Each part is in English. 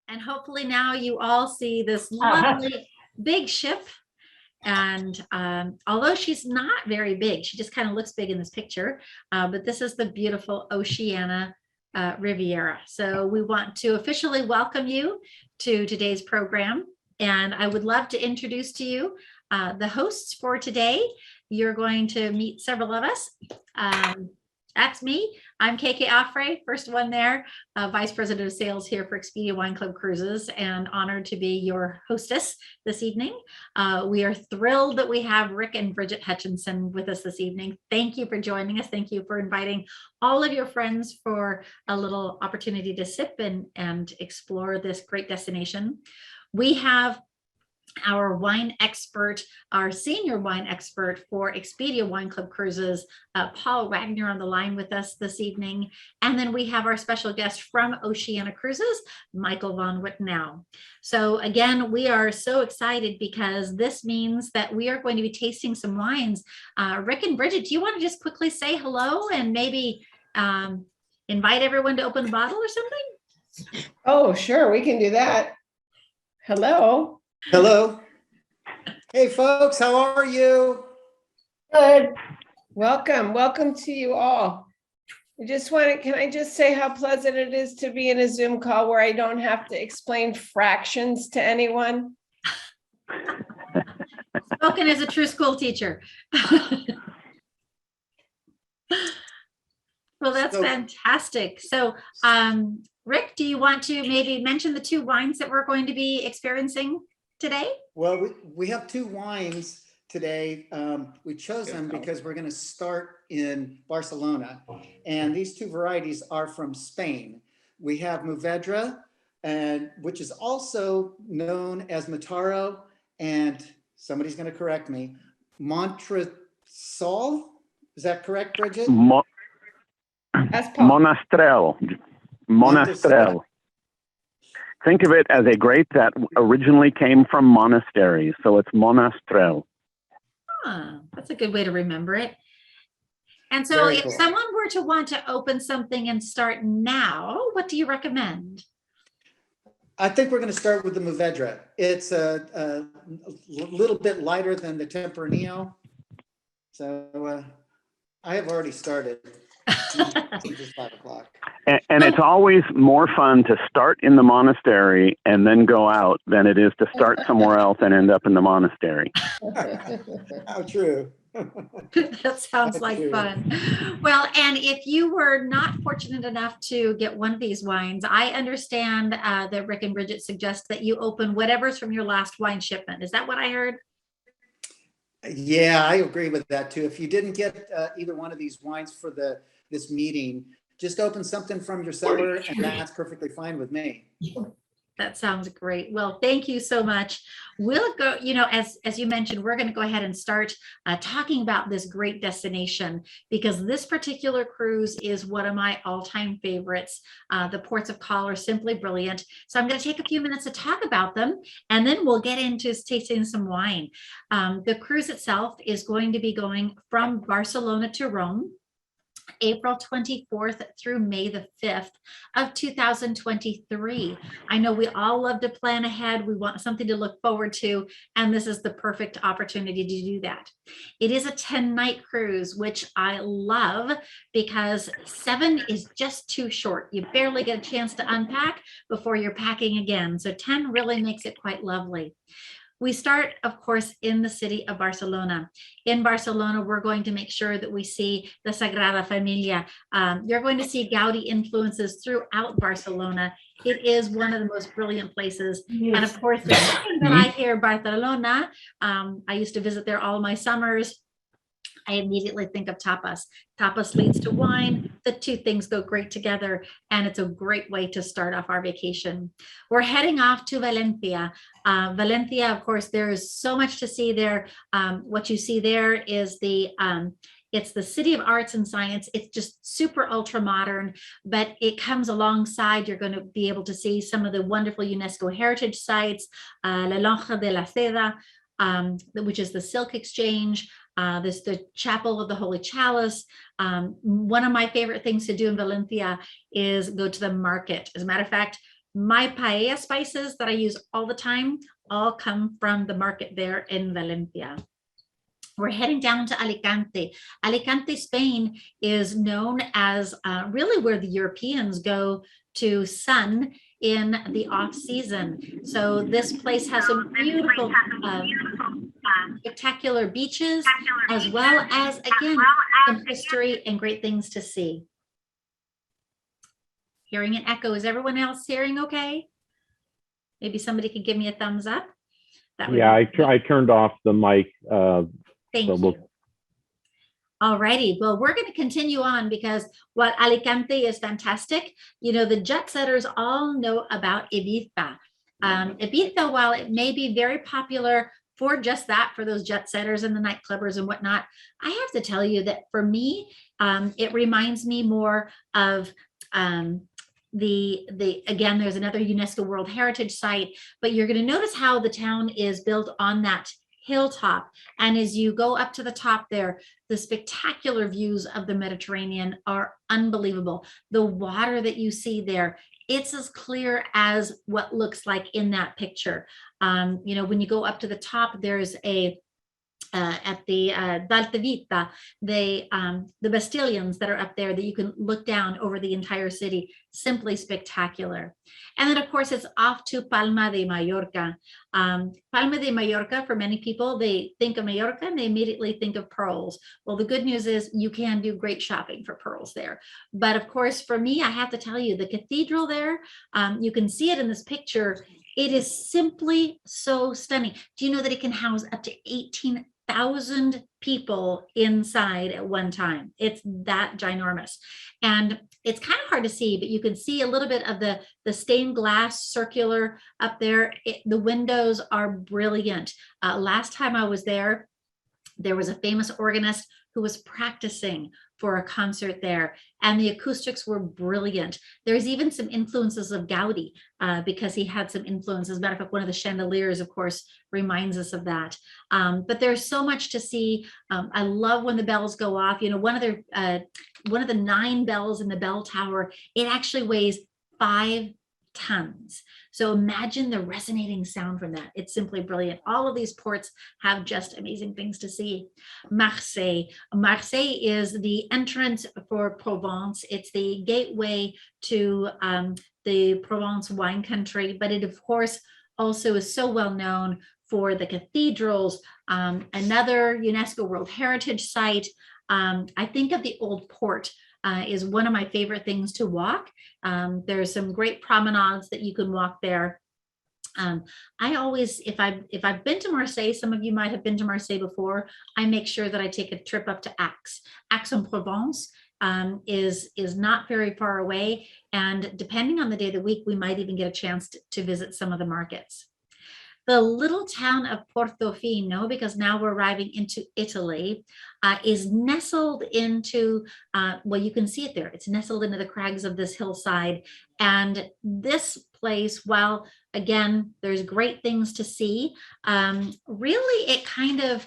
And hopefully now you all see this lovely big ship. And although she's not very big, she just kind of looks big in this picture, but this is the beautiful Oceania Riviera. So we want to officially welcome you to today's program. And I would love to introduce to you the hosts for today. You're going to meet several of us. That's me. I'm KK Afre, first one there, Vice President of Sales here for Expedia Wine Club Cruises, and honored to be your hostess this evening. We are thrilled that we have Rick and Bridget Hutchinson with us this evening. Thank you for joining us. Thank you for inviting all of your friends for a little opportunity to sip and explore this great destination. We have our wine expert, our senior wine expert for Expedia Wine Club Cruises, Paul Wagner, on the line with us this evening. And then we have our special guest from Oceania Cruises, Michael von Wittenau. So again, we are so excited because this means that we are going to be tasting some wines. Rick and Bridget, do you want to just quickly say hello and maybe invite everyone to open a bottle or something? Oh, sure, we can do that. Hello. Hello. Hey folks, how are you? Good. Welcome to you all. Can I just say how pleasant it is to be in a Zoom call where I don't have to explain fractions to anyone? Spoken as a true school teacher. Well, that's fantastic. So, Rick, do you want to maybe mention the two wines that we're going to be experiencing today? Well, we have two wines today. We chose them because we're going to start in Barcelona, and these two varieties are from Spain. We have Mourvedre, which is also known as Mataro, and somebody's going to correct me, Montresol. Is that correct, Bridget? Monastrell. Think of it as a grape that originally came from monasteries, so it's Monastrell. That's a good way to remember it. And so if someone were to want to open something and start now, what do you recommend? I think we're going to start with the Mourvedre. It's a little bit lighter than the Tempranillo. So I have already started. It's just 5 o'clock. And it's always more fun to start in the monastery and then go out than it is to start somewhere else and end up in the monastery. How true. That sounds like fun. Well, and if you were not fortunate enough to get one of these wines, I understand that Rick and Bridget suggest that you open whatever's from your last wine shipment. Is that what I heard? Yeah, I agree with that too. If you didn't get either one of these wines for this meeting, just open something from your cellar, and that's perfectly fine with me. That sounds great. Well, thank you so much. We'll go, as you mentioned, we're going to go ahead and start talking about this great destination, because this particular cruise is one of my all-time favorites. The ports of call are simply brilliant. So I'm going to take a few minutes to talk about them, and then we'll get into tasting some wine. The cruise itself is going to be going from Barcelona to Rome, April 24th through May the 5th of 2023. I know we all love to plan ahead. We want something to look forward to, and this is the perfect opportunity to do that. It is a 10-night cruise, which I love because 7 is just too short. You barely get a chance to unpack before you're packing again. So 10 really makes it quite lovely. We start, of course, in the city of Barcelona. In Barcelona, we're going to make sure that we see the Sagrada Familia. You're going to see Gaudi influences throughout Barcelona. It is one of the most brilliant places. Yes. And of course, the second that I hear Barcelona, I used to visit there all my summers. I immediately think of tapas. Tapas leads to wine. The two things go great together, and it's a great way to start off our vacation. We're heading off to Valencia. Valencia, of course, there is so much to see there. What you see there is it's the city of arts and science. It's just super ultra modern, but it comes alongside. You're going to be able to see some of the wonderful UNESCO heritage sites, La Lonja de la Seda, which is the Silk Exchange. There's the Chapel of the Holy Chalice. One of my favorite things to do in Valencia is go to the market. As a matter of fact, My paella spices that I use all the time all come from the market there in Valencia. We're heading down to Alicante. Alicante, Spain is known as really where the Europeans go to sun in the off season. So this place has some beautiful, spectacular beaches, as well as, again, some history and great things to see. Hearing an echo. Is everyone else hearing okay? Maybe somebody could give me a thumbs up. That would Yeah, be I turned off the mic. Thank So you. we'll- Alrighty, well, we're going to continue on because while Alicante is fantastic, you know, the jet setters all know about Ibiza. Ibiza, while it may be very popular for just that, for those jet setters and the nightclubbers and whatnot, I have to tell you that for me, it reminds me more of again, there's another UNESCO World Heritage Site, but you're going to notice how the town is built on that hilltop. And as you go up to the top there, the spectacular views of the Mediterranean are unbelievable. The water that you see there, it's as clear as what looks like in that picture. You know, when you go up to the top, there's a at the D'Altavita, the Bastillions that are up there that you can look down over the entire city, simply spectacular. And then of course it's off to Palma de Mallorca. Palma de Mallorca, for many people, they think of Mallorca and they immediately think of pearls. Well, the good news is you can do great shopping for pearls there. But of course, for me, I have to tell you, the cathedral there, you can see it in this picture. It is simply so stunning. Do you know that it can house up to 18,000 people inside at one time? It's that ginormous. And it's kind of hard to see, but you can see a little bit of the stained glass circular up there. The windows are brilliant. Last time I was there was a famous organist who was practicing for a concert there, and the acoustics were brilliant. There's even some influences of Gaudi because he had some influences. As a matter of fact, one of the chandeliers, of course, reminds us of that. But there's so much to see. I love when the bells go off. You know, one of the 9 bells in the bell tower, it actually weighs 5 tons. So imagine the resonating sound from that. It's simply brilliant. All of these ports have just amazing things to see. Marseille. Marseille is the entrance for Provence. It's the gateway to the Provence wine country, but it of course also is so well known for the cathedrals, another UNESCO World Heritage Site. I think of the Old Port is one of my favorite things to walk. There's some great promenades that you can walk there. I always, if I've been to Marseille, some of you might have been to Marseille before, I make sure that I take a trip up to Aix. Aix-en-Provence is not very far away. And depending on the day of the week, we might even get a chance to visit some of the markets. The little town of Portofino, because now we're arriving into Italy, is nestled into, well, you can see it there. It's nestled into the crags of this hillside. And this place, while again, there's great things to see, really it kind of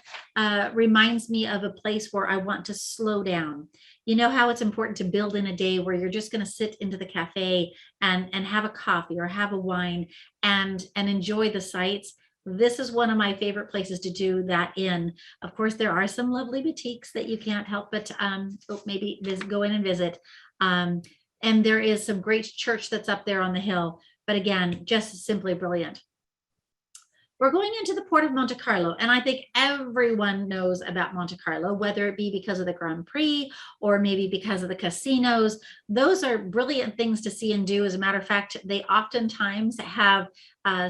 reminds me of a place where I want to slow down. You know how it's important to build in a day where you're just going to sit into the cafe and have a coffee or have a wine and enjoy the sights. This is one of my favorite places to do that in. Of course, there are some lovely boutiques that you can't help but maybe go in and visit. And there is some great church that's up there on the hill. But again, just simply brilliant. We're going into the port of Monte Carlo, and I think everyone knows about Monte Carlo, whether it be because of the Grand Prix or maybe because of the casinos. Those are brilliant things to see and do. As a matter of fact, they oftentimes have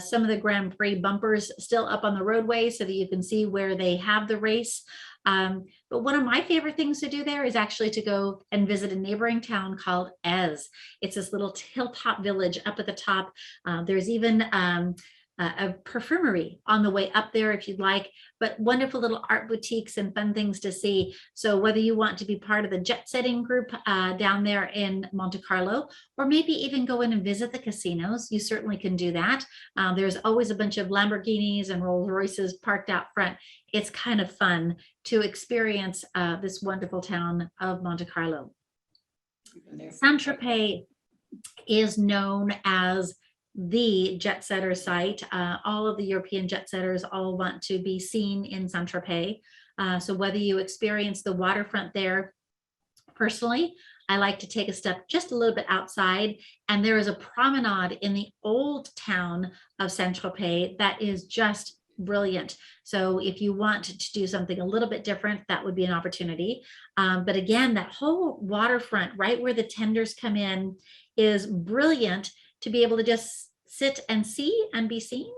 some of the Grand Prix bumpers still up on the roadway so that you can see where they have the race. But one of my favorite things to do there is actually to go and visit a neighboring town called Ez. It's this little hilltop village up at the top. There's even a perfumery on the way up there if you'd like, but wonderful little art boutiques and fun things to see. So whether you want to be part of the jet setting group down there in Monte Carlo, or maybe even go in and visit the casinos, you certainly can do that. There's always a bunch of Lamborghinis and Rolls Royces parked out front. It's kind of fun to experience this wonderful town of Monte Carlo. Saint-Tropez is known as the jet setter site. All of the European jet setters all want to be seen in Saint-Tropez. So whether you experience the waterfront there, personally, I like to take a step just a little bit outside, and there is a promenade in the old town of Saint-Tropez that is just brilliant. So if you want to do something a little bit different, that would be an opportunity. But again, that whole waterfront, right where the tenders come in, is brilliant to be able to just sit and see and be seen.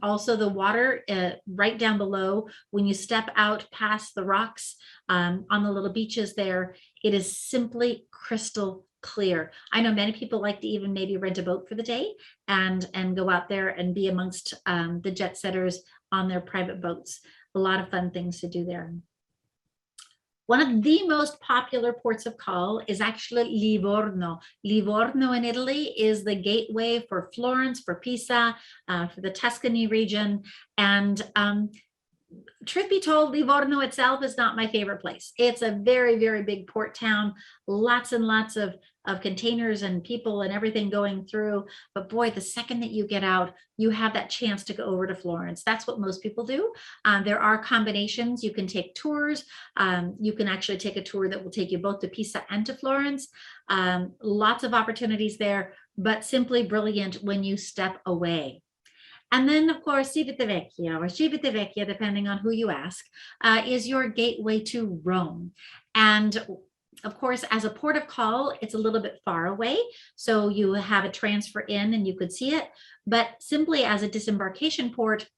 Also the water right down below, when you step out past the rocks on the little beaches there, it is simply crystal clear. I know many people like to even maybe rent a boat for the day and go out there and be amongst the jet setters on their private boats. A lot of fun things to do there. One of the most popular ports of call is actually Livorno. Livorno in Italy is the gateway for Florence, for Pisa, for the Tuscany region. And truth be told, Livorno itself is not my favorite place. It's a very, very big port town, lots and lots of containers and people and everything going through. But boy, the second that you get out, you have that chance to go over to Florence. That's what most people do. There are combinations. You can take tours. You can actually take a tour that will take you both to Pisa and to Florence. Lots of opportunities there, but simply brilliant when you step away. And then, of course, Civitavecchia or Civitavecchia, depending on who you ask, is your gateway to Rome. And of course, as a port of call, it's a little bit far away. So you have a transfer in and you could see it. But simply as a disembarkation port,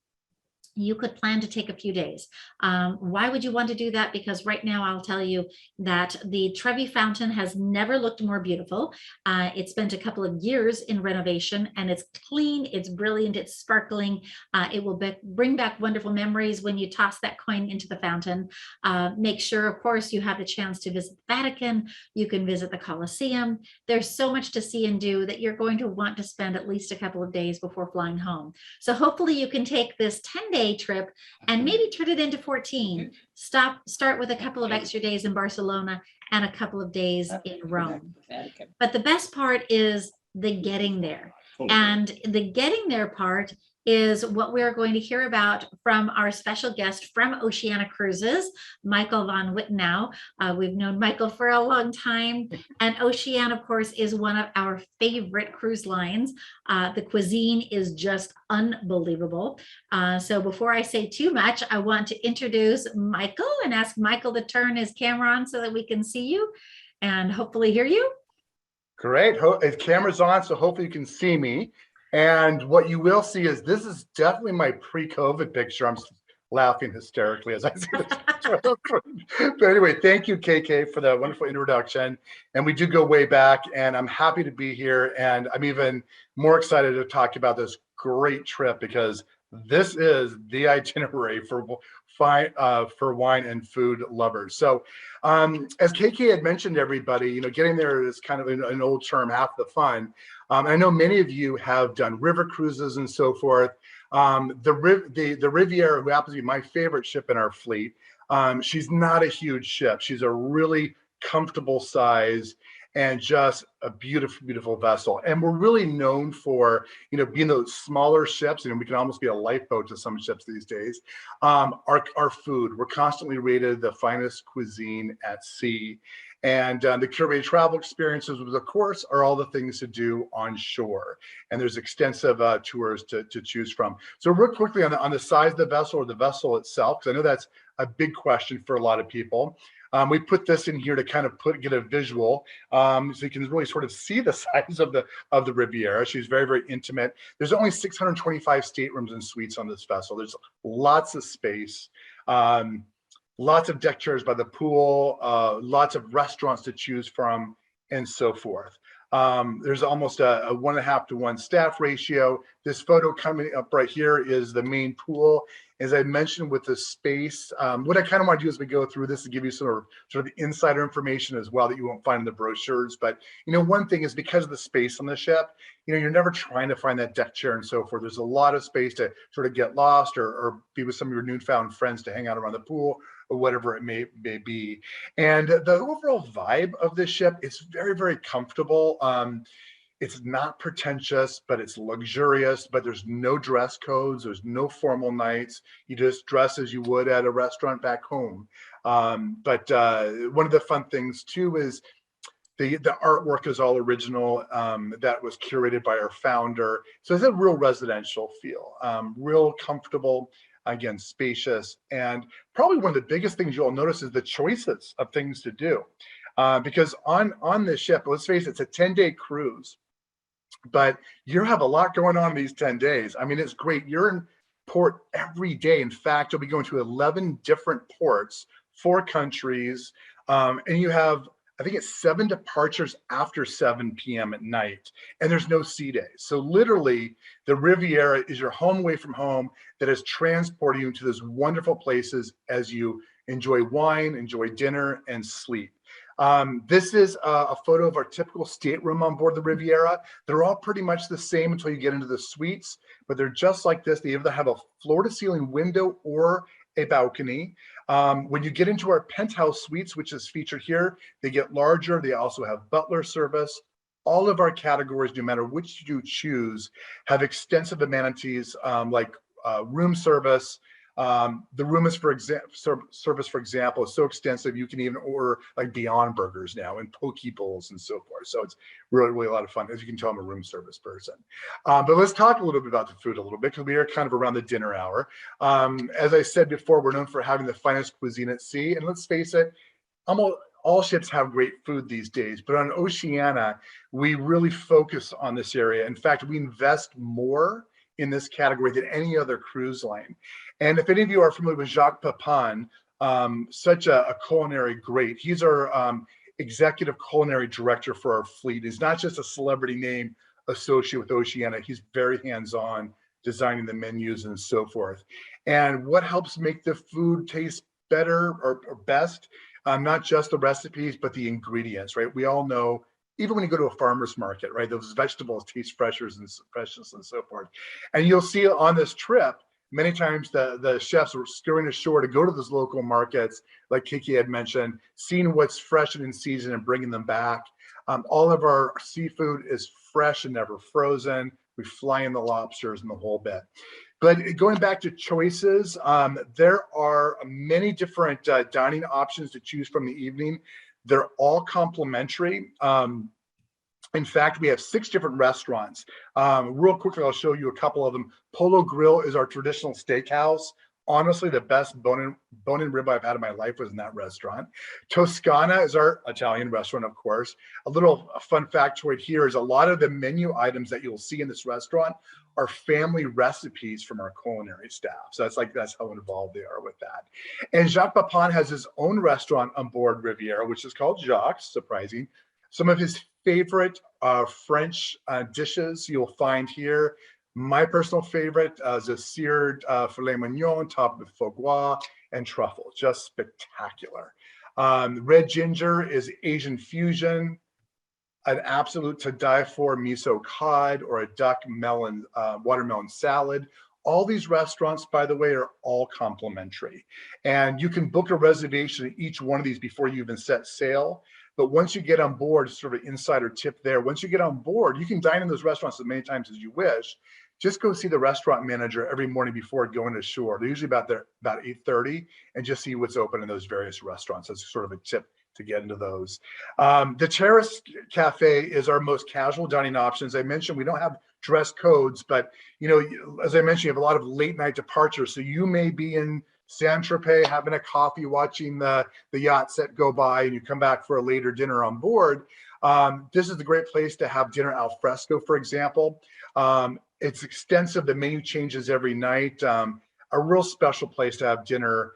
you could plan to take a few days. Why would you want to do that? Because right now I'll tell you that the Trevi Fountain has never looked more beautiful. It's spent a couple of years in renovation and it's clean, it's brilliant, it's sparkling. It will bring back wonderful memories when you toss that coin into the fountain. Make sure, of course, you have the chance to visit the Vatican. You can visit the Colosseum. There's so much to see and do that you're going to want to spend at least a couple of days before flying home. So hopefully you can take this 10-day trip and maybe turn it into 14. Start with a couple of extra days in Barcelona and a couple of days in Rome. But the best part is the getting there. And the getting there part is what we're going to hear about from our special guest from Oceania Cruises, Michael von Wittenau. We've known Michael for a long time, and Oceania, of course, is one of our favorite cruise lines. The cuisine is just unbelievable. So before I say too much, I want to introduce Michael and ask Michael to turn his camera on so that we can see you and hopefully hear you. Great. The camera's on, so hopefully you can see me. And what you will see is this is definitely my pre-COVID picture. I'm laughing hysterically as I see this picture. But anyway, thank you, KK, for the wonderful introduction. And we do go way back, and I'm happy to be here. And I'm even more excited to talk about this great trip because this is the itinerary for wine and food lovers. So as KK had mentioned, everybody, getting there is kind of an old term, half the fun. I know many of you have done river cruises and so forth. The Riviera, who happens to be my favorite ship in our fleet, she's not a huge ship. She's a really comfortable size and just a beautiful, beautiful vessel. And we're really known for, being those smaller ships, we can almost be a lifeboat to some ships these days. Our food, we're constantly rated the finest cuisine at sea. And the curated travel experiences, of course, are all the things to do on shore. And there's extensive tours to choose from. So real quickly on the size of the vessel or the vessel itself, because I know that's a big question for a lot of people. We put this in here to kind of get a visual, so you can really sort of see the size of the Riviera. She's very, very intimate. There's only 625 staterooms and suites on this vessel. There's lots of space. Lots of deck chairs by the pool, lots of restaurants to choose from, and so forth. There's almost a 1.5 to 1 staff ratio. This photo coming up right here is the main pool. As I mentioned with the space, what I kind of want to do as we go through this is give you sort of insider information as well that you won't find in the brochures. But one thing is because of the space on the ship, you're never trying to find that deck chair and so forth. There's a lot of space to sort of get lost or be with some of your newfound friends to hang out around the pool or whatever it may be. And the overall vibe of this ship is very, very comfortable. It's not pretentious, but it's luxurious, but there's no dress codes. There's no formal nights. You just dress as you would at a restaurant back home. But one of the fun things too is the artwork is all original. That was curated by our founder. So it's a real residential feel, real comfortable, again, spacious. And probably one of the biggest things you'll notice is the choices of things to do. Because on this ship, let's face it, it's a 10-day cruise, but you have a lot going on in these 10 days. I mean, it's great. You're in port every day. In fact, you'll be going to 11 different ports, 4 countries, and you have, I think it's 7 departures after 7 p.m. at night, and there's no sea days. So literally, the Riviera is your home away from home that is transporting you to those wonderful places as you enjoy wine, enjoy dinner, and sleep. This is a photo of our typical stateroom on board the Riviera. They're all pretty much the same until you get into the suites, but they're just like this. They either have a floor-to-ceiling window or a balcony. When you get into our penthouse suites, which is featured here, they get larger. They also have butler service. All of our categories, no matter which you choose, have extensive amenities like room service. The room is service, for example, is so extensive you can even order like Beyond Burgers now and poke bowls and so forth. So it's really, really a lot of fun. As you can tell, I'm a room service person. But let's talk a little bit about the food a little bit, because we are kind of around the dinner hour. As I said before, we're known for having the finest cuisine at sea. And let's face it, almost all ships have great food these days, but on Oceania, we really focus on this area. In fact, we invest more in this category than any other cruise line. And if any of you are familiar with Jacques Pepin, such a culinary great, he's our executive culinary director for our fleet. He's not just a celebrity name associated with Oceania. He's very hands-on, designing the menus and so forth. And what helps make the food taste better or best, not just the recipes, but the ingredients, right? We all know, even when you go to a farmer's market, right, those vegetables taste fresher and so forth. And you'll see on this trip, many times the chefs are scurrying ashore to go to those local markets, like Kiki had mentioned, seeing what's fresh and in season and bringing them back. All of our seafood is fresh and never frozen. We fly in the lobsters and the whole bit. But going back to choices, there are many different dining options to choose from the evening. They're all complimentary. In fact, we have 6 different restaurants. Real quickly, I'll show you a couple of them. Polo Grill is our traditional steakhouse. Honestly, the best bone-in rib I've had in my life was in that restaurant. Toscana is our Italian restaurant, of course. A little fun factoid here is a lot of the menu items that you'll see in this restaurant are family recipes from our culinary staff. So that's how involved they are with that. And Jacques Pepin has his own restaurant on board Riviera, which is called Jacques, surprising. Some of his favorite French dishes you'll find here. My personal favorite is a seared filet mignon topped with foie gras and truffle, just spectacular. Red ginger is Asian fusion, an absolute to die for miso cod or a duck melon watermelon salad. All these restaurants, by the way, are all complimentary. And you can book a reservation at each one of these before you even set sail. But once you get on board, sort of an insider tip there, once you get on board, you can dine in those restaurants as many times as you wish. Just go see the restaurant manager every morning before going to shore. They're usually about 8:30, and just see what's open in those various restaurants. That's sort of a tip to get into those. The Terrace Cafe is our most casual dining option. As I mentioned, we don't have dress codes, but as I mentioned, you have a lot of late night departures. So you may be in Saint-Tropez having a coffee, watching the yacht set go by, and you come back for a later dinner on board. This is a great place to have dinner al fresco, for example. It's extensive. The menu changes every night. A real special place to have dinner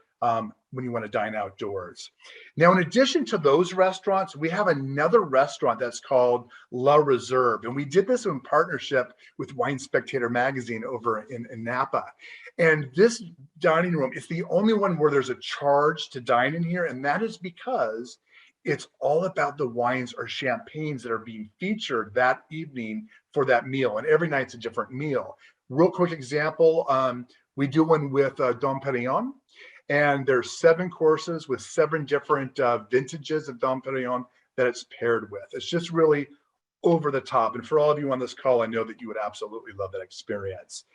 when you want to dine outdoors. Now, in addition to those restaurants, we have another restaurant that's called La Reserve. And we did this in partnership with Wine Spectator magazine over in Napa. And this dining room is the only one where there's a charge to dine in here. And that is because it's all about the wines or champagnes that are being featured that evening for that meal. And every night's a different meal. Real quick example, we do one with Dom Perignon. And there's 7 courses with 7 different vintages of Dom Perignon that it's paired with. It's just really over the top. And for all of you on this call, I know that you would absolutely love that experience.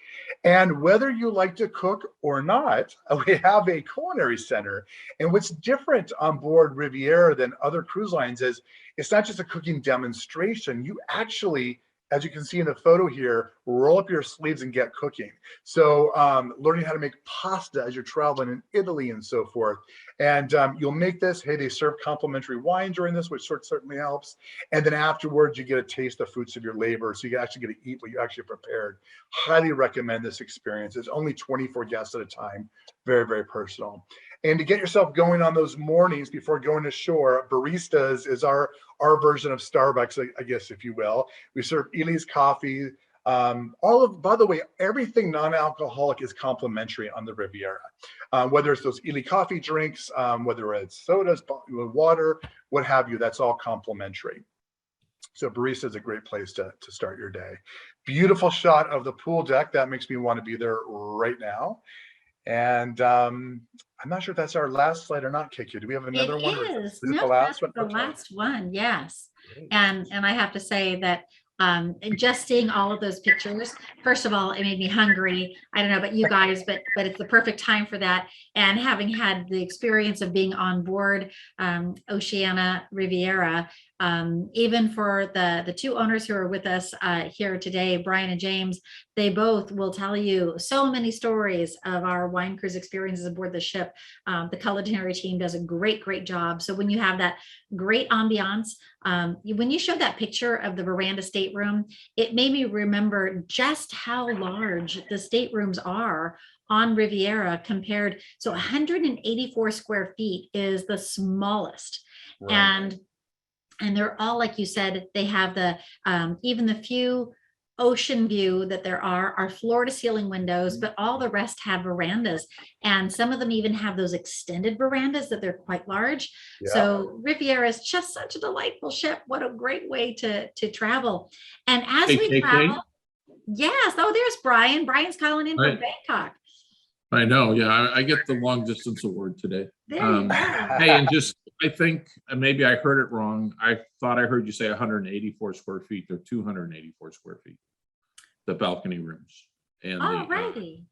And whether you like to cook or not, we have a culinary center. And what's different on board Riviera than other cruise lines is it's not just a cooking demonstration. You actually, as you can see in the photo here, roll up your sleeves and get cooking. So learning how to make pasta as you're traveling in Italy and so forth. And you'll make this, hey, they serve complimentary wine during this, which certainly helps. And then afterwards, you get a taste of fruits of your labor. So you actually get to eat what you actually prepared. Highly recommend this experience. It's only 24 guests at a time. Very, very personal. And to get yourself going on those mornings before going to shore, baristas is our version of Starbucks, I guess, if you will. We serve Ely's coffee. By the way, everything non-alcoholic is complimentary on the Riviera. Whether it's those Ely coffee drinks, whether it's sodas, water, what have you, that's all complimentary. So barista is a great place to start your day. Beautiful shot of the pool deck. That makes me want to be there right now. And I'm not sure if that's our last slide or not, Kiki. Do we have another one? It is. Is it No, the last that's one? the Okay. last one, yes. Great. And I have to say that just seeing all of those pictures, first of all, it made me hungry. I don't know about you guys, but it's the perfect time for that. And having had the experience of being on board Oceania Riviera, even for the two owners who are with us here today, Brian and James, they both will tell you so many stories of our wine cruise experiences aboard the ship. The culinary team does a great job. So when you have that great ambiance, when you showed that picture of the veranda stateroom, it made me remember just how large the staterooms are on Riviera compared. So 184 square feet is the smallest. Right. And they're all, like you said, they have the even the few ocean view that there are floor to ceiling windows, but all the rest have verandas. And some of them even have those extended verandas that they're quite large. Yeah. So Riviera is just such a delightful ship. What a great way to travel. And as Hey, we KK. travel, yes, oh, there's Brian. Brian's calling in from Right. Bangkok. I know, yeah, I get the long distance award today. There you go. Hey, and just, I think, maybe I heard it wrong. I thought I heard you say 184 square feet. They're 284 square feet, the balcony rooms. And All righty.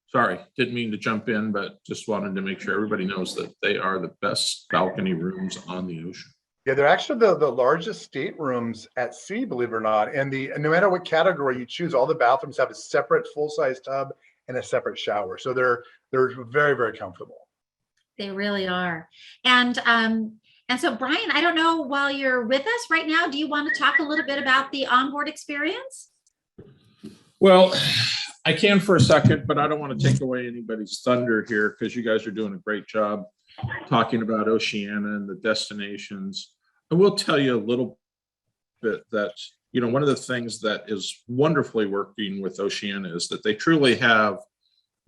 Sorry, didn't mean to jump in, but just wanted to make sure everybody knows that they are the best balcony rooms on the ocean. Yeah, they're actually the largest staterooms at sea, believe it or not. And no matter what category you choose, all the bathrooms have a separate full-size tub and a separate shower. So they're very, very comfortable. They really are. And so Brian, I don't know, while you're with us right now, do you want to talk a little bit about the onboard experience? Well, I can for a second, but I don't want to take away anybody's thunder here because you guys are doing a great job talking about Oceania and the destinations. I will tell you a little bit that, you know, one of the things that is wonderfully working with Oceania is that they truly have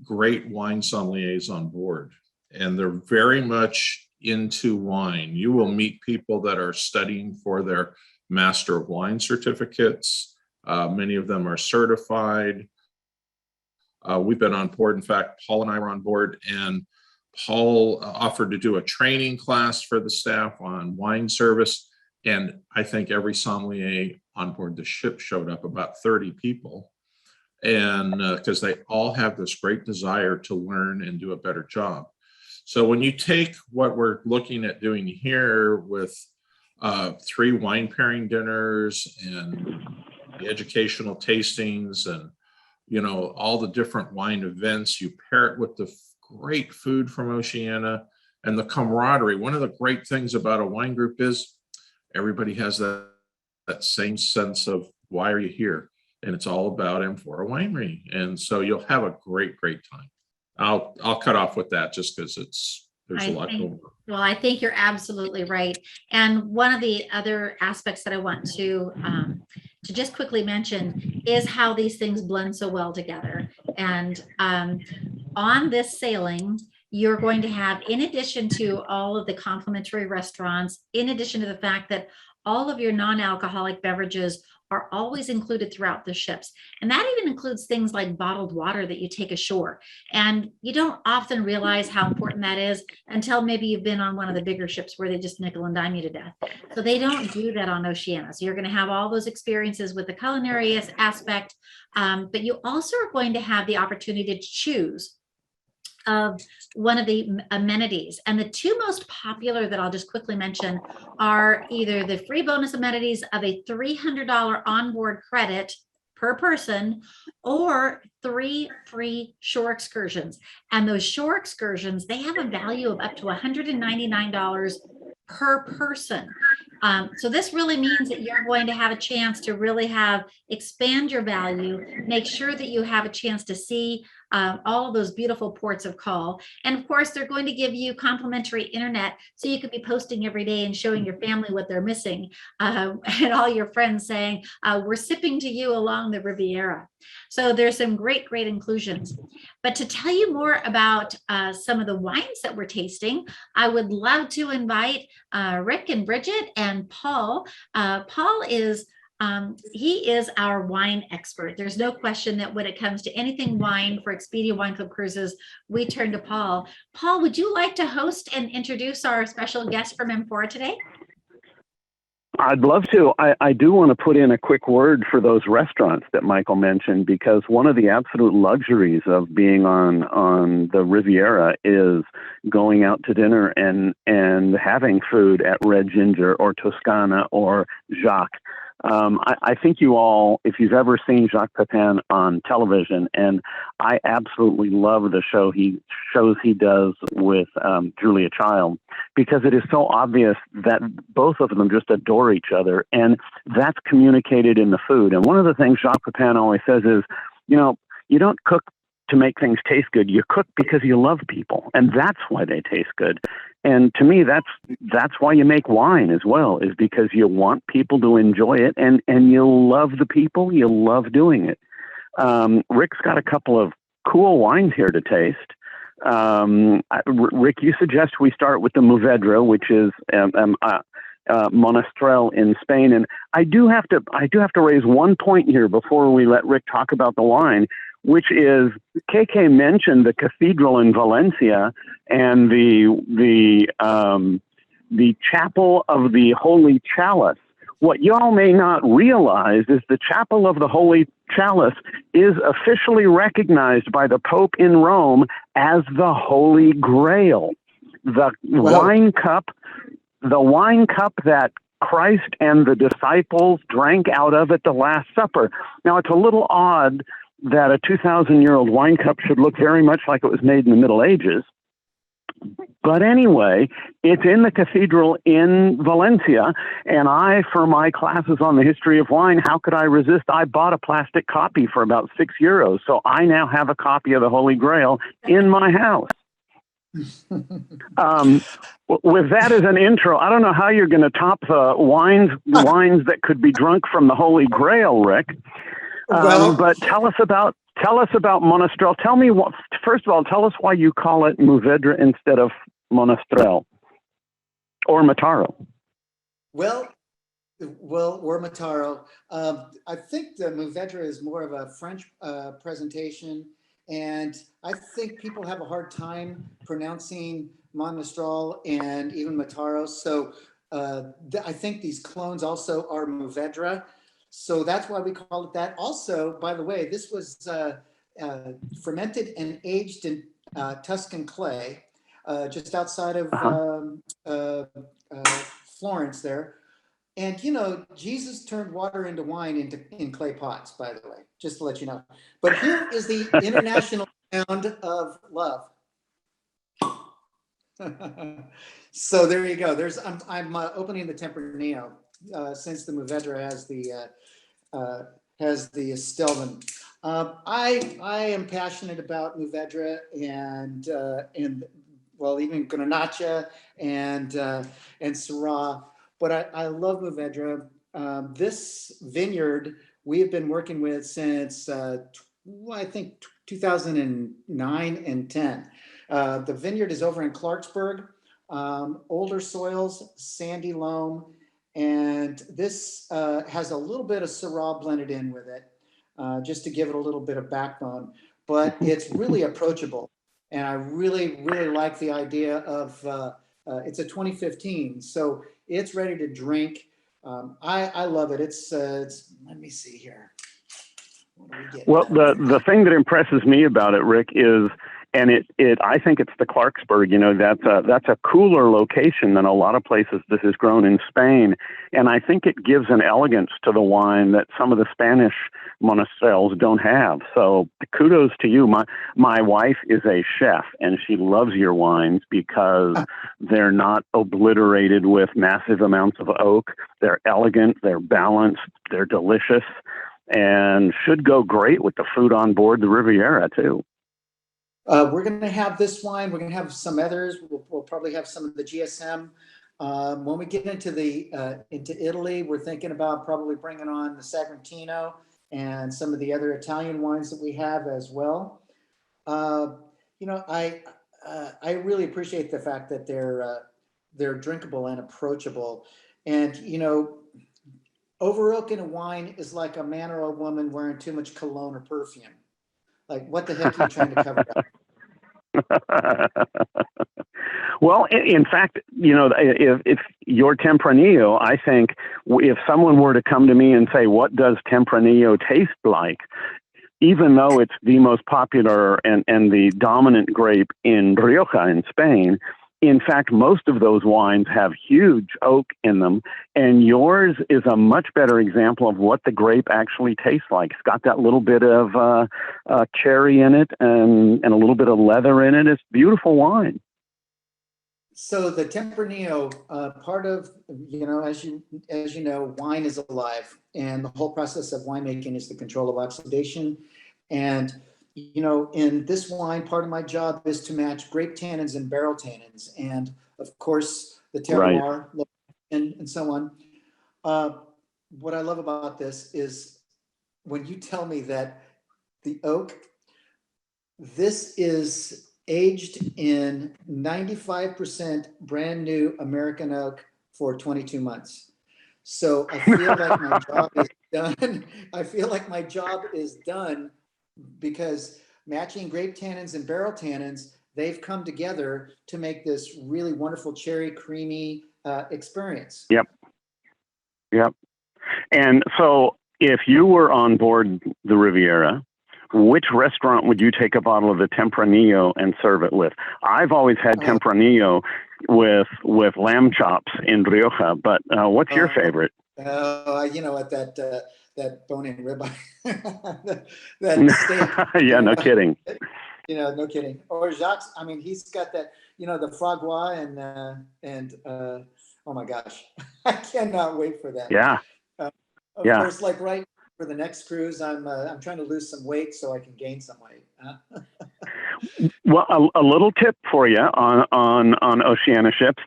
great wine sommeliers on board, and they're very much into wine. You will meet people that are studying for their Master of Wine certificates. Many of them are certified. We've been on board. In fact, Paul and I were on board, and Paul offered to do a training class for the staff on wine service. And I think every sommelier on board the ship showed up, about 30 people. And because they all have this great desire to learn and do a better job. So when you take what we're looking at doing here with 3 wine pairing dinners and the educational tastings and, you know, all the different wine events, you pair it with the great food from Oceania and the camaraderie. One of the great things about a wine group is everybody has that same sense of why are you here? And it's all about Amphora Winery. And so you'll have a great time. I'll cut off with that just because there's a lot going on. Well, I think you're absolutely right. And one of the other aspects that I want to just quickly mention is how these things blend so well together. And on this sailing, you're going to have, in addition to all of the complimentary restaurants, in addition to the fact that all of your non-alcoholic beverages are always included throughout the ships. And that even includes things like bottled water that you take ashore. And you don't often realize how important that is until maybe you've been on one of the bigger ships where they just nickel and dime you to death. So they don't do that on Oceania. So you're going to have all those experiences with the culinary aspect, but you also are going to have the opportunity to choose of one of the amenities. And the two most popular that I'll just quickly mention are either the free bonus amenities of a $300 onboard credit per person, or 3 free shore excursions. And those shore excursions, they have a value of up to $199 per person. So this really means that you're going to have a chance to really expand your value, make sure that you have a chance to see all of those beautiful ports of call. And of course, they're going to give you complimentary internet, so you could be posting every day and showing your family what they're missing, and all your friends saying, we're sipping to you along the Riviera. So there's some great inclusions. But to tell you more about some of the wines that we're tasting, I would love to invite Rick and Bridget and Paul. Paul is he is our wine expert. There's no question that when it comes to anything wine for Expedia Wine Club Cruises, we turn to Paul. Paul, would you like to host and introduce our special guest from Amphora today? I'd love to. I do want to put in a quick word for those restaurants that Michael mentioned, because one of the absolute luxuries of being on the Riviera is going out to dinner and having food at Red Ginger or Toscana or Jacques. I think you all, if you've ever seen Jacques Pepin on television, and I absolutely love the shows he does with Julia Child, because it is so obvious that both of them just adore each other, and that's communicated in the food. And one of the things Jacques Pepin always says is, you don't cook to make things taste good. You cook because you love people, and that's why they taste good. And to me, that's why you make wine as well, is because you want people to enjoy it, and you love the people, you love doing it. Rick's got a couple of cool wines here to taste. Rick, you suggest we start with the Mourvedre, which is Monastrell in Spain. And I do have to raise one point here before we let Rick talk about the wine, which is KK mentioned the cathedral in Valencia and the chapel of the Holy Chalice. What y'all may not realize is the chapel of the Holy Chalice is officially recognized by the Pope in Rome as the Holy Grail. The wine cup that Christ and the disciples drank out of at the Last Supper. Now, it's a little odd that a 2,000-year-old wine cup should look very much like it was made in the Middle Ages. But anyway, it's in the cathedral in Valencia, and I, for my classes on the history of wine, how could I resist? I bought a plastic copy for about €6, so I now have a copy of the Holy Grail in my house. With that as an intro, I don't know how you're going to top the wines that could be drunk from the Holy Grail, Rick. But tell us about Monastrell. Tell me first of all, tell us why you call it Mourvedre instead of Monastrell or Mataro. Well, or Mataro. I think the Mourvedre is more of a French presentation, and I think people have a hard time pronouncing Monastrell and even Mataro. So I think these clones also are Mourvedre. So that's why we call it that. Also, by the way, this was fermented and aged in Tuscan clay, just outside of Florence there. And, Jesus turned water into wine in clay pots, by the way, just to let you know. But here is the international sound of love. So there you go. I'm opening the Tempranillo since the Mourvedre has the Stelvin. I am passionate about Mourvedre and even Grenache and Syrah, but I love Mourvedre. This vineyard we have been working with since I think 2009 and 10. The vineyard is over in Clarksburg, older soils, sandy loam, And this has a little bit of Syrah blended in with it, just to give it a little bit of backbone, but it's really approachable. And I really, really like the idea of, it's a 2015, so it's ready to drink. I love it. It's let me see here. What do we get? Well, the thing that impresses me about it, Rick, is, and I think it's the Clarksburg. You know, that's a cooler location than a lot of places this is grown in Spain, and I think it gives an elegance to the wine that some of the Spanish monastrels don't have. So kudos to you. My wife is a chef, and she loves your wines because they're not obliterated with massive amounts of oak. They're elegant, they're balanced, they're delicious, and should go great with the food on board the Riviera too. We're going to have this wine. We're going to have some others. We'll probably have some of the GSM. When we get into Italy, we're thinking about probably bringing on the Sagrantino and some of the other Italian wines that we have as well. You know, I really appreciate the fact that they're drinkable and approachable. And you know, over oaking a wine is like a man or a woman wearing too much cologne or perfume. Like, what the heck are you trying to cover up? Well, in fact, you know, if your Tempranillo, I think if someone were to come to me and say, what does Tempranillo taste like? Even though it's the most popular and the dominant grape in Rioja in Spain, in fact, most of those wines have huge oak in them, and yours is a much better example of what the grape actually tastes like. It's got that little bit of cherry in it and a little bit of leather in it. It's beautiful wine. So the Tempranillo, part of, you know, as you know, wine is alive, and the whole process of winemaking is the control of oxidation. And you know, in this wine, part of my job is to match grape tannins and barrel tannins, and of course the terroir, right, and so on. What I love about this is when you tell me that the oak, this is aged in 95% brand new American oak for 22 months. So I feel like my job is done. I feel like my job is done because matching grape tannins and barrel tannins, they've come together to make this really wonderful cherry creamy experience. Yep. And so if you were on board the Riviera, which restaurant would you take a bottle of the Tempranillo and serve it with? I've always had Tempranillo with lamb chops in Rioja, but what's your favorite? You know what, that bone-in ribeye, that steak. Yeah, no kidding. You know, no kidding. Or Jacques, I mean, he's got that, you know, the foie gras and oh my gosh, I cannot wait for that. Yeah. Of course, like right for the next cruise, I'm trying to lose some weight so I can gain some weight. Well, a little tip for you on Oceania ships.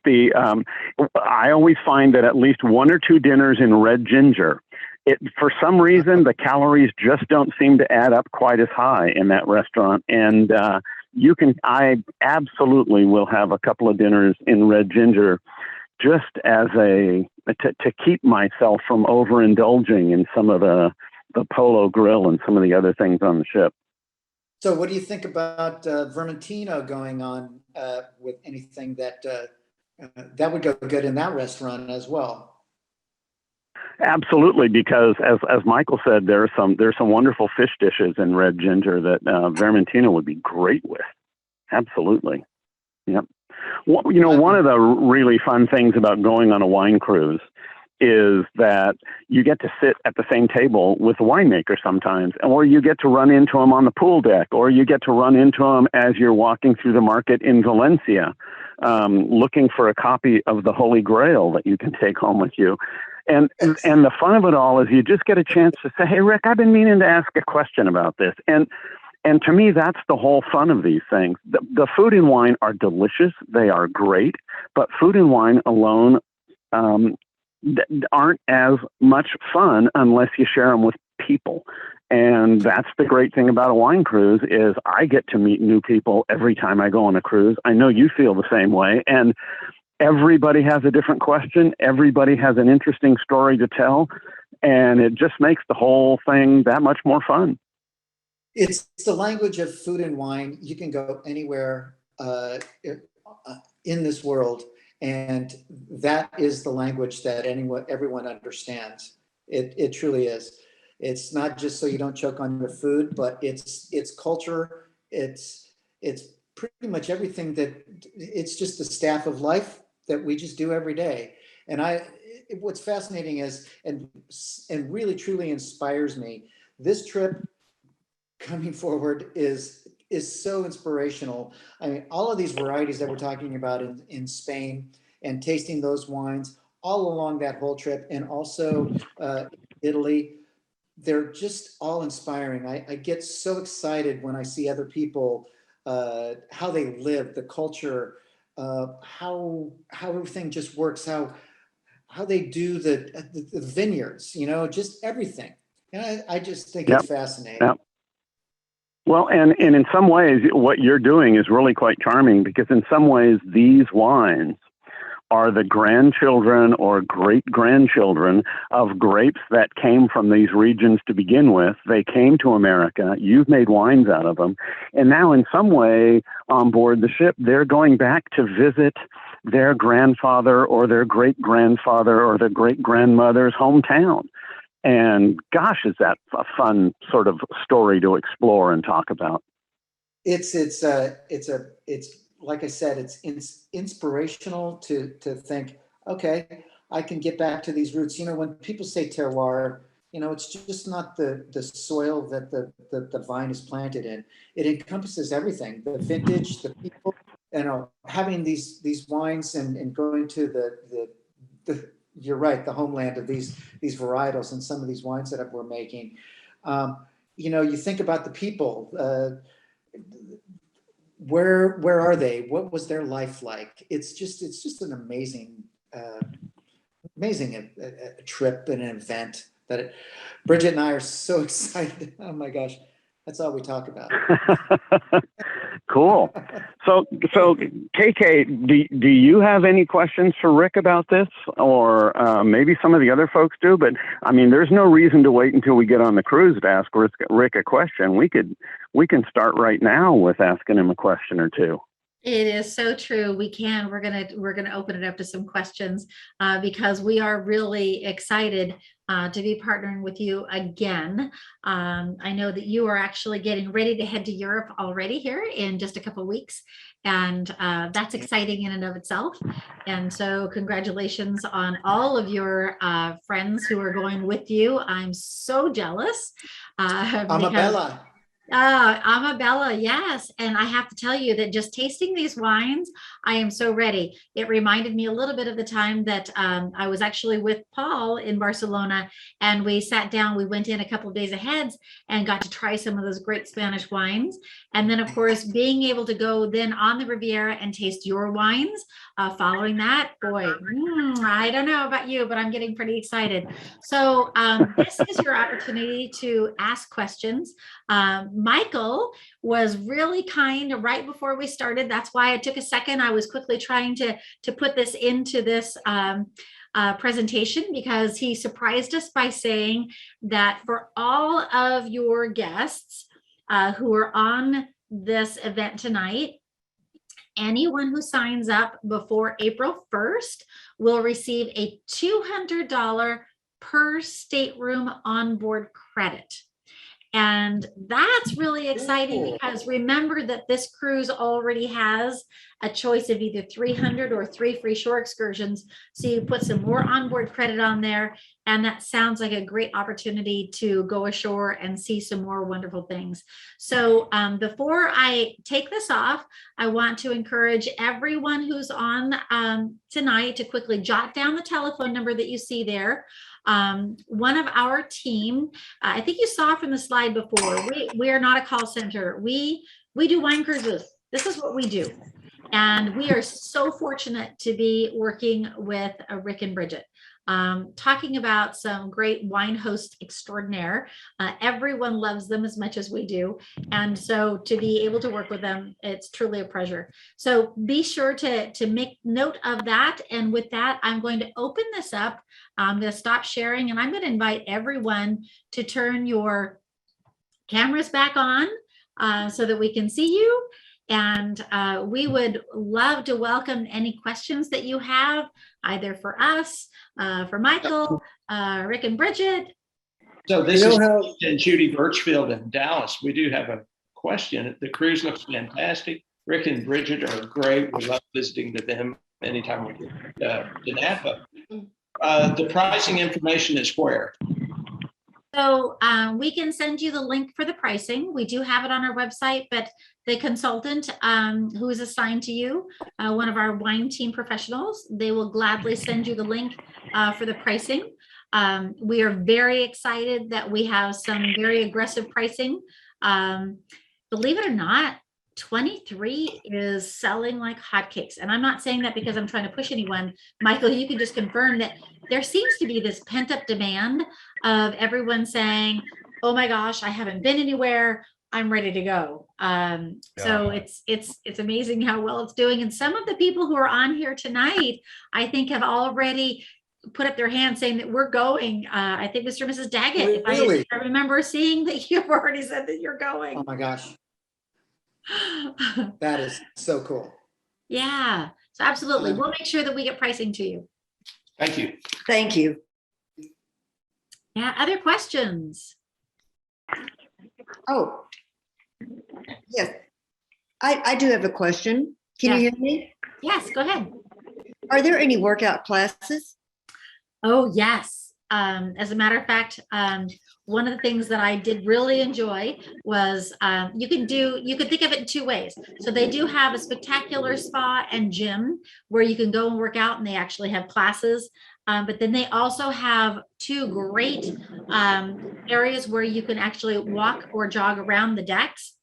I always find that at least 1 or 2 dinners in red ginger, for some reason, the calories just don't seem to add up quite as high in that restaurant. And I absolutely will have a couple of dinners in red ginger just as to keep myself from overindulging in some of the Polo Grill and some of the other things on the ship. So what do you think about Vermentino going on with anything that would go good in that restaurant as well? Absolutely, because as Michael said, there's some wonderful fish dishes in red ginger that Vermentino would be great with. Absolutely. Yep. Well, you know, one of the really fun things about going on a wine cruise is that you get to sit at the same table with the winemaker sometimes, or you get to run into them on the pool deck, or you get to run into them as you're walking through the market in Valencia, looking for a copy of the Holy Grail that you can take home with you. And the fun of it all is you just get a chance to say, hey, Rick, I've been meaning to ask a question about this. And to me, that's the whole fun of these things. The food and wine are delicious. They are great. But food and wine alone aren't as much fun unless you share them with people. And that's the great thing about a wine cruise is I get to meet new people every time I go on a cruise. I know you feel the same way. And everybody has a different question. Everybody has an interesting story to tell. And it just makes the whole thing that much more fun. It's the language of food and wine. You can go anywhere in this world, and that is the language that everyone understands. It truly is. It's not just so you don't choke on your food, but it's culture. It's pretty much everything it's just the staff of life that we just do every day. And what's fascinating is, and really truly inspires me, this trip coming forward is so inspirational. I mean, all of these varieties that we're talking about in Spain, and tasting those wines all along that whole trip, and also Italy, they're just all inspiring. I get so excited when I see other people, how they live, the culture, how everything just works, how they do the vineyards, just everything. And I just think it's fascinating. Yep. Well, and in some ways, what you're doing is really quite charming, because in some ways, these wines are the grandchildren or great-grandchildren of grapes that came from these regions to begin with. They came to America. You've made wines out of them. And now, in some way, on board the ship, they're going back to visit their grandfather or their great-grandfather or their great-grandmother's hometown. And gosh, is that a fun sort of story to explore and talk about? It's like I said, it's inspirational to think, okay, I can get back to these roots. When people say terroir, it's just not the soil that the vine is planted in. It encompasses everything: the vintage, the people, having these wines and going to the you're right, the homeland of these varietals and some of these wines that we're making. You think about the people. Where are they? What was their life like? It's just an amazing trip and an event that Bridget and I are so excited. Oh my gosh, that's all we talk about. Cool. So KK, do you have any questions for Rick about this, or maybe some of the other folks do? But I mean, there's no reason to wait until we get on the cruise to ask Rick a question. We can start right now with asking him a question or two. It is so true. We can. We're gonna open it up to some questions because we are really excited to be partnering with you again. I know that you are actually getting ready to head to Europe already here in just a couple of weeks, and that's exciting in and of itself. And so, congratulations on all of your friends who are going with you. I'm so jealous. Amabella. Amabella, yes. And I have to tell you that just tasting these wines, I am so ready. It reminded me a little bit of the time that I was actually with Paul in Barcelona, and we sat down, we went in a couple of days ahead and got to try some of those great Spanish wines. And then, of course, being able to go then on the Riviera and taste your wines following that, boy, I don't know about you, but I'm getting pretty excited. So this is your opportunity to ask questions. Michael was really kind right before we started. That's why I took a second. I was quickly trying to put this into this presentation, because he surprised us by saying that for all of your guests who are on this event tonight, anyone who signs up before April 1st will receive a $200 per stateroom onboard credit. And that's really exciting, because remember that this cruise already has a choice of either 300 or 3 free shore excursions. So you put some more onboard credit on there, and that sounds like a great opportunity to go ashore and see some more wonderful things. So before I take this off, I want to encourage everyone who's on tonight to quickly jot down the telephone number that you see there. One of our team, I think you saw from the slide before, we are not a call center. We do wine cruises. This is what we do. And we are so fortunate to be working with Rick and Bridget. talking about some great wine hosts extraordinaire. Everyone loves them as much as we do. And so to be able to work with them, it's truly a pleasure. So be sure to make note of that. And with that, I'm going to open this up. I'm going to stop sharing, and I'm going to invite everyone to turn your cameras back on so that we can see you. And we would love to welcome any questions that you have, either for us, for Michael, Rick and Bridget. So this is Judy Birchfield in Dallas. We do have a question. The cruise looks fantastic. Rick and Bridget are great. We love visiting to them anytime we get to Napa. The pricing information is where? So we can send you the link for the pricing. We do have it on our website, but the consultant who is assigned to you, one of our wine team professionals, they will gladly send you the link for the pricing. We are very excited that we have some very aggressive pricing. Believe it or not, 23 is selling like hotcakes. And I'm not saying that because I'm trying to push anyone. Michael, you can just confirm that there seems to be this pent up demand of everyone saying, oh my gosh, I haven't been anywhere. I'm ready to go. So it's amazing how well it's doing. And some of the people who are on here tonight, I think have already put up their hand saying that we're going. I think Mr. and Mrs. Daggett, Really? if I remember seeing that you've already said that you're going. Oh my gosh. That is so cool. Yeah, so absolutely. We'll make sure that we get pricing to you. Thank you. Thank you. Yeah, other questions? Oh, yes. I do have a question. Can you hear me? Yes, go ahead. Are there any workout classes? Oh, yes. As a matter of fact, one of the things that I did really enjoy was you could think of it in two ways. So they do have a spectacular spa and gym where you can go and work out, and they actually have classes. But then they also have two great areas where you can actually walk or jog around the decks.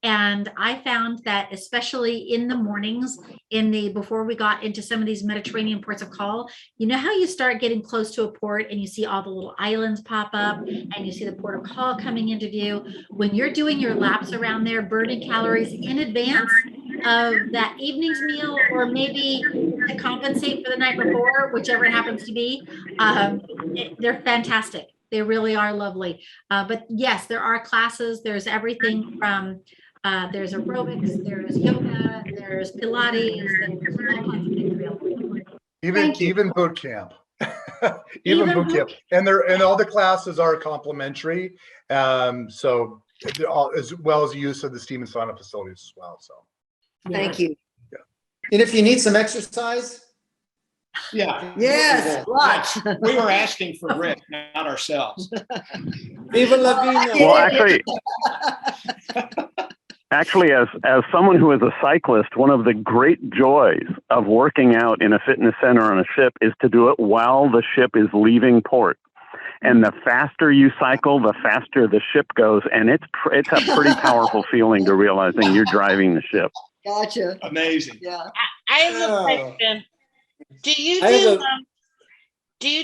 And I found that especially in the mornings, before we got into some of these Mediterranean ports of call, you know how you start getting close to a port and you see all the little islands pop up and you see the port of call coming into view. When you're doing your laps around there, burning calories in advance of that evening's meal, or maybe to compensate for the night before, whichever it happens to be, they're fantastic. They really are lovely. But yes, there are classes. There's everything from there's aerobics, there's yoga, there's Pilates, there's all kinds of things available. Even boot camp. even boot camp. And all the classes are complimentary. So as well as the use of the steam and sauna facilities as well. So Thank you. Yeah. And if you need some exercise. Yeah. Yes, lots. We were asking for Rick, not ourselves. Viva la vida. Well, actually, as someone who is a cyclist, one of the great joys of working out in a fitness center on a ship is to do it while the ship is leaving port. And the faster you cycle, the faster the ship goes. And it's a pretty powerful feeling to realizing you're driving the ship. Gotcha. Amazing. Yeah. I have a question. Do you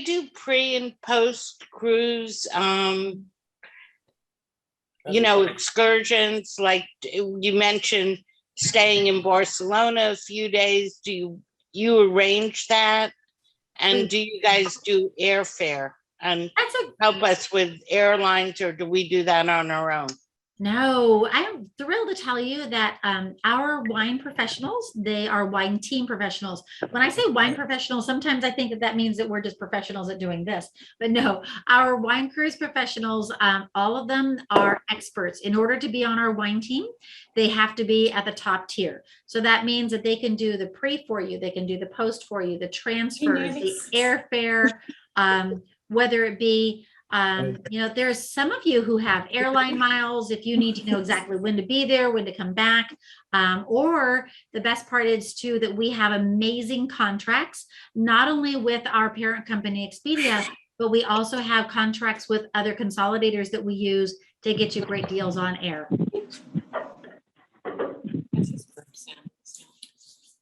do pre and post cruise excursions? Like you mentioned staying in Barcelona a few days. Do you arrange that? And do you guys do airfare and help us with airlines, or do we do that on our own? No, I'm thrilled to tell you that our wine professionals, they are wine team professionals. When I say wine professionals, sometimes I think that means that we're just professionals at doing this. But no, our wine cruise professionals, all of them are experts. In order to be on our wine team, they have to be at the top tier. So that means that they can do the pre for you, they can do the post for you, the transfers, the airfare, whether it be there's some of you who have airline miles if you need to know exactly when to be there, when to come back. Or the best part is too that we have amazing contracts, not only with our parent company Expedia, but we also have contracts with other consolidators that we use to get you great deals on air.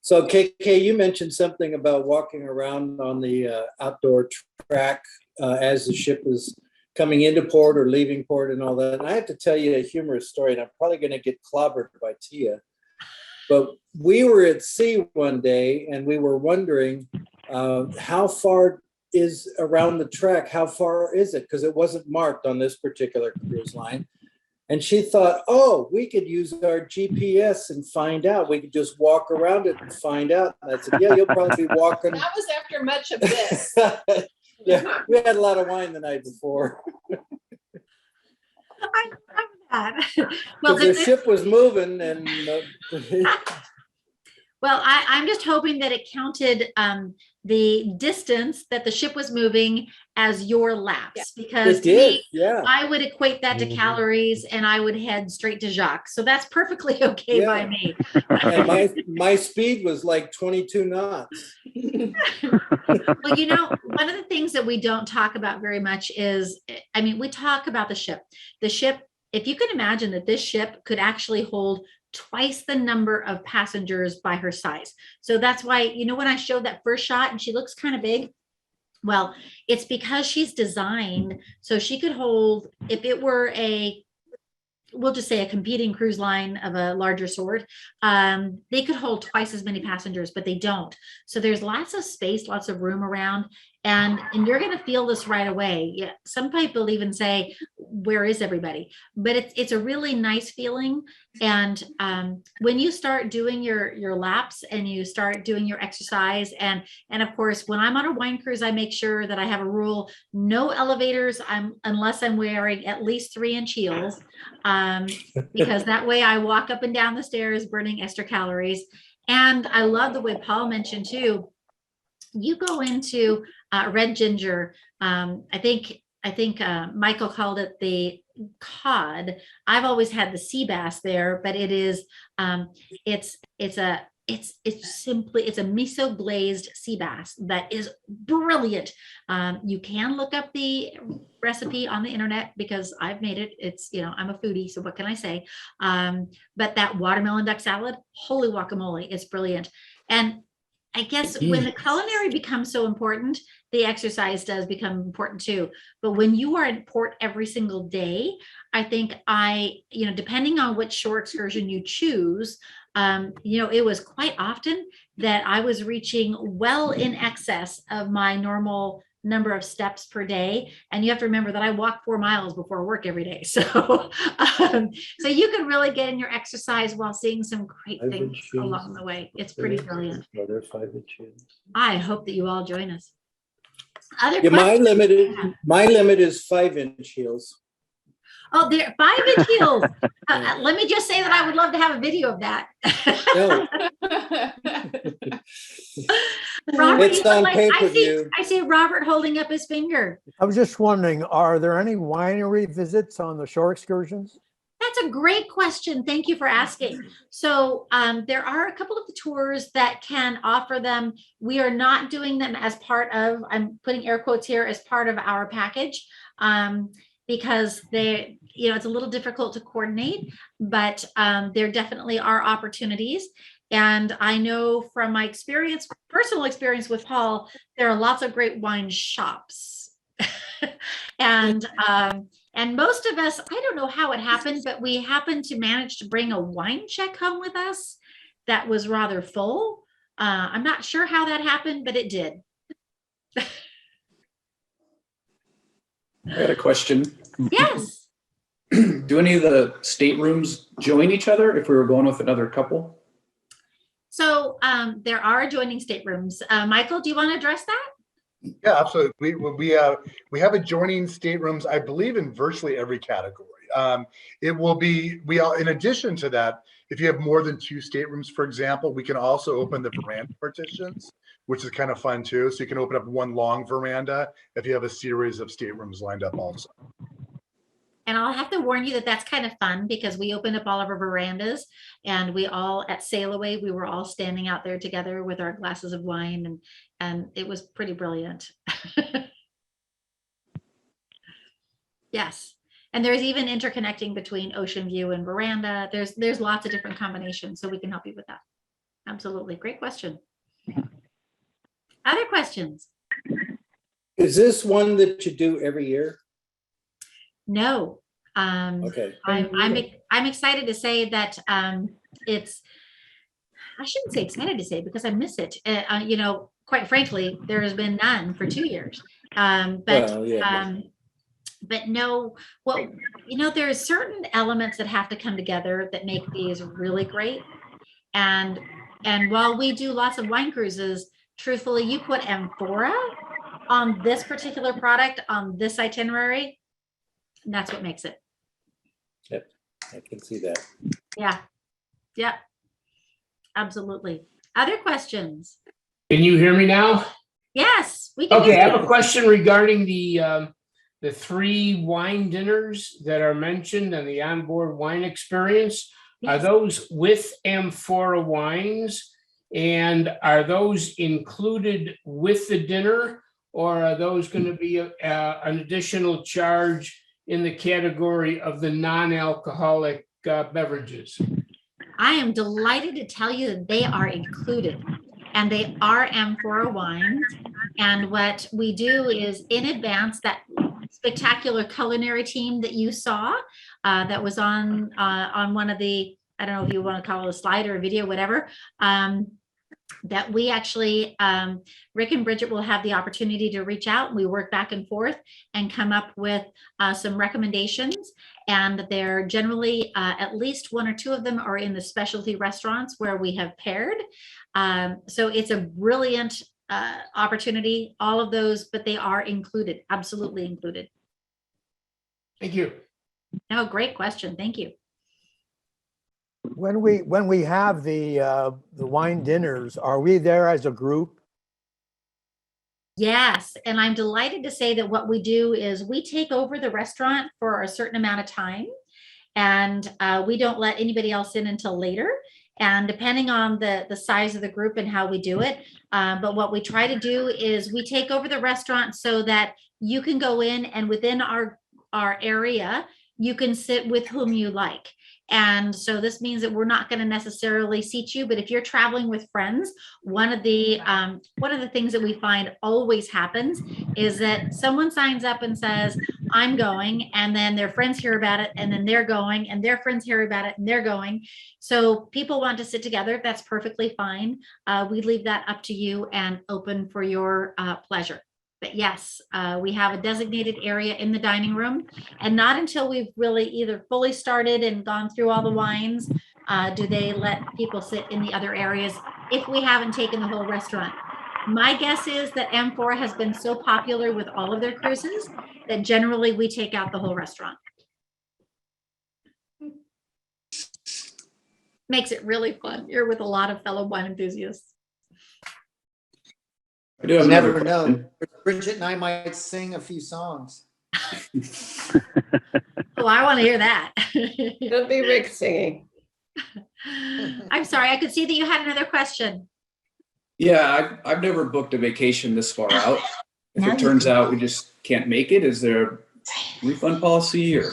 So KK, you mentioned something about walking around on the outdoor track as the ship was coming into port or leaving port and all that. And I have to tell you a humorous story, and I'm probably going to get clobbered by Tia. But we were at sea one day and we were wondering how far is around the track, how far is it? Because it wasn't marked on this particular cruise line. And she thought, oh, we could use our GPS and find out. We could just walk around it and find out. And I said, yeah, you'll probably be walking. That was after much of this. Yeah, we had a lot of wine the night before. I love that. Well, The ship was moving and well, I'm just hoping that it counted the distance that the ship was moving as your laps, because it to did. me, Yeah. I would equate that to calories and I would head straight to Jacques. So that's perfectly okay by me. And my speed was like 22 knots. Well, you know, one of the things that we don't talk about very much is, I mean, we talk about the ship. The ship, if you can imagine that this ship could actually hold twice the number of passengers by her size. So that's why, you know, when I showed that first shot and she looks kind of big, well, it's because she's designed so she could hold, if it were a, we'll just say a competing cruise line of a larger sort, they could hold twice as many passengers, but they don't. So there's lots of space, lots of room around, and you're going to feel this right away. Yeah, some people even say, where is everybody? But it's a really nice feeling. And when you start doing your laps and you start doing your exercise, and of course, when I'm on a wine cruise, I make sure that I have a rule: no elevators, unless I'm wearing at least 3-inch heels, because that way I walk up and down the stairs burning extra calories. And I love the way Paul mentioned too, you go into Red Ginger. I think Michael called it the cod. I've always had the sea bass there, but it is it's a miso glazed sea bass that is brilliant. You can look up the recipe on the internet because I've made it. It's, you know, I'm a foodie, so what can I say? But that watermelon duck salad, holy guacamole, it's brilliant. And I guess when the culinary becomes so important, the exercise does become important too. But when you are in port every single day, I think depending on which shore excursion you choose, it was quite often that I was reaching well in excess of my normal number of steps per day. And you have to remember that I walk 4 miles before work every day. So, so you can really get in your exercise while seeing some great things along the way. It's pretty brilliant. I hope that you all join us. Yeah, my limit is 5-inch heels. Oh, they're 5-inch heels. Let me just say that I would love to have a video of that. No. Robert, It's on pay-per-view. I see Robert holding up his finger. I was just wondering, are there any winery visits on the shore excursions? That's a great question. Thank you for asking. So there are a couple of the tours that can offer them. We are not doing them as part of, I'm putting air quotes here, as part of our package, because it's a little difficult to coordinate, but there definitely are opportunities. And I know from my personal experience with Paul, there are lots of great wine shops. And most of us, I don't know how it happened, but we happened to manage to bring a wine check home with us that was rather full. I'm not sure how that happened, but it did. I had a question. Yes. Do any of the staterooms join each other if we were going with another couple? So there are adjoining staterooms. Michael, do you want to address that? Yeah, absolutely. We have adjoining staterooms, I believe, in virtually every category. It will be, in addition to that, if you have more than 2 staterooms, for example, we can also open the veranda partitions, which is kind of fun too. So you can open up one long veranda if you have a series of staterooms lined up also. And I'll have to warn you that that's kind of fun because we opened up all of our verandas and we all at Sail Away, we were all standing out there together with our glasses of wine and it was pretty brilliant. Yes. And there's even interconnecting between Ocean View and veranda. There's lots of different combinations, so we can help you with that. Absolutely. Great question. Other questions? Is this one that you do every year? No. Okay. I'm excited to say that it's, I shouldn't say excited to say because I miss it. You know, quite frankly, there has been none for 2 years. Well, yeah. But no, well, you know, there's certain elements that have to come together that make these really great. And while we do lots of wine cruises, truthfully, you put Amphora on this particular product on this itinerary, and that's what makes it. Yep, I can see that. Yeah. Yep. Absolutely. Other questions? Can you hear me now? Yes, we can. Okay, hear I you. have a question regarding the 3 wine dinners that are mentioned and the onboard wine experience. Are Yes. those with Amphora wines? And are those included with the dinner? Or are those going to be an additional charge in the category of the non-alcoholic beverages? I am delighted to tell you that they are included, and they are Amphora wines. And what we do is in advance, that spectacular culinary team that you saw that was on one of the, I don't know if you want to call it a slide or a video, whatever, that we actually, Rick and Bridget will have the opportunity to reach out. We work back and forth and come up with some recommendations. And they're generally, at least 1 or 2 of them are in the specialty restaurants where we have paired. So it's a brilliant opportunity, all of those, but they are included, absolutely included. Thank you. No, great question. Thank you. When we have the wine dinners, are we there as a group? Yes, and I'm delighted to say that what we do is we take over the restaurant for a certain amount of time, and we don't let anybody else in until later. And depending on the size of the group and how we do it, but what we try to do is we take over the restaurant so that you can go in and within our area, you can sit with whom you like. And so this means that we're not going to necessarily seat you, but if you're traveling with friends, one of the things that we find always happens is that someone signs up and says, I'm going, and then their friends hear about it, and then they're going, and their friends hear about it, and they're going. So people want to sit together. That's perfectly fine. We leave that up to you and open for your pleasure. But yes, we have a designated area in the dining room, and not until we've really either fully started and gone through all the wines, do they let people sit in the other areas if we haven't taken the whole restaurant. My guess is that Amphora has been so popular with all of their cruises that generally we take out the whole restaurant. Makes it really fun. You're with a lot of fellow wine enthusiasts. I do have You another never know. question. Bridget and I might sing a few songs. Oh, I want to hear that. It'll be Rick singing. I'm sorry, I could see that you had another question. Yeah, I've never booked a vacation this far out. If Now it you turns do. out we just can't make it, is there a refund policy or?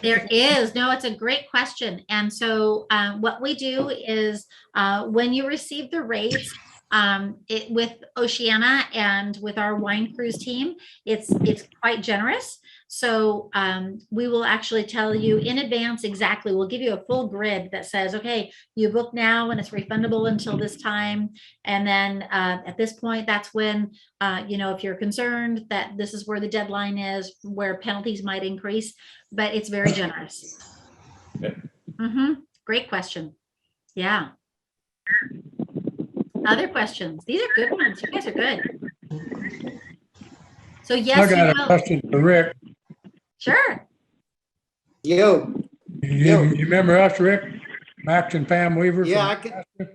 There is. No, it's a great question. And so what we do is when you receive the rates, with Oceania and with our wine cruise team, it's quite generous. So we will actually tell you in advance exactly, we'll give you a full grid that says, okay, you book now and it's refundable until this time. And then at this point, that's when, if you're concerned that this is where the deadline is, where penalties might increase, but it's very generous. Okay. Great question. Yeah. Other questions? These are good ones. You guys are good. So yes, I got a question for Rick. Sure. Yo. You remember us, Rick? Max and Pam Weaver? Yeah, I from can. Alaska?